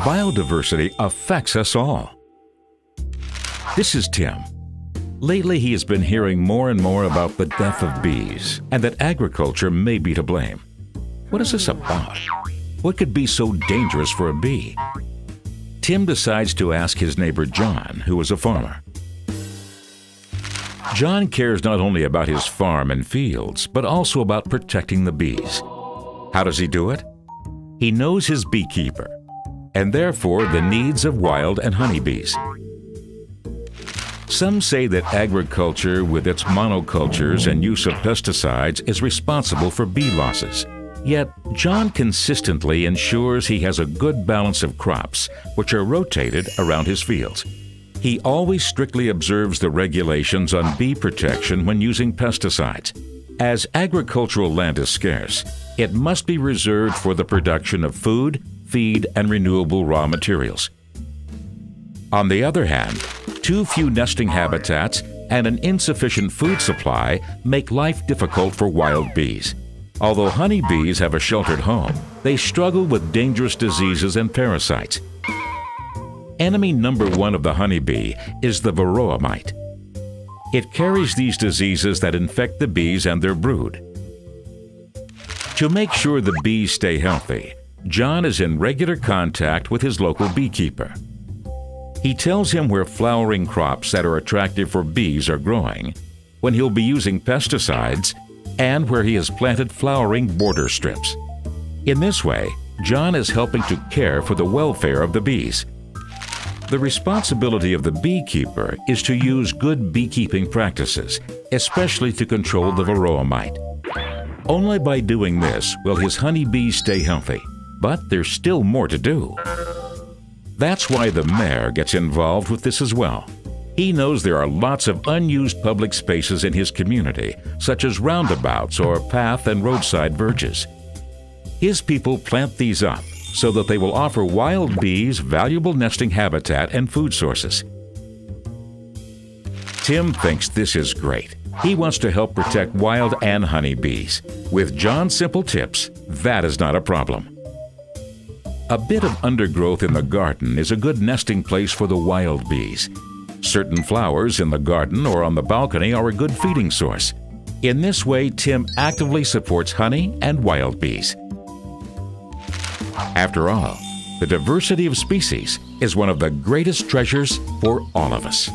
Biodiversity affects us all. This is Tim. Lately, he has been hearing more and more about the death of bees and that agriculture may be to blame. What is this about? What could be so dangerous for a bee? Tim decides to ask his neighbor John, who is a farmer. John cares not only about his farm and fields, but also about protecting the bees. How does he do it? He knows his beekeeper, and therefore the needs of wild and honeybees. Some say that agriculture with its monocultures and use of pesticides is responsible for bee losses. Yet, John consistently ensures he has a good balance of crops, which are rotated around his fields. He always strictly observes the regulations on bee protection when using pesticides. As agricultural land is scarce, it must be reserved for the production of food, feed, and renewable raw materials. On the other hand, too few nesting habitats and an insufficient food supply make life difficult for wild bees. Although honeybees have a sheltered home, they struggle with dangerous diseases and parasites. Enemy number one of the honeybee is the varroa mite. It carries these diseases that infect the bees and their brood. To make sure the bees stay healthy, John is in regular contact with his local beekeeper. He tells him where flowering crops that are attractive for bees are growing, when he'll be using pesticides, and where he has planted flowering border strips. In this way, John is helping to care for the welfare of the bees. The responsibility of the beekeeper is to use good beekeeping practices, especially to control the varroa mite. Only by doing this will his honeybees stay healthy, but there's still more to do. That's why the mayor gets involved with this as well. He knows there are lots of unused public spaces in his community, such as roundabouts or path and roadside verges. His people plant these up so that they will offer wild bees valuable nesting habitat and food sources. Tim thinks this is great. He wants to help protect wild and honeybees. With John's simple tips, that is not a problem. A bit of undergrowth in the garden is a good nesting place for the wild bees. Certain flowers in the garden or on the balcony are a good feeding source. In this way, Tim actively supports honey and wild bees. After all, the diversity of species is one of the greatest treasures for all of us.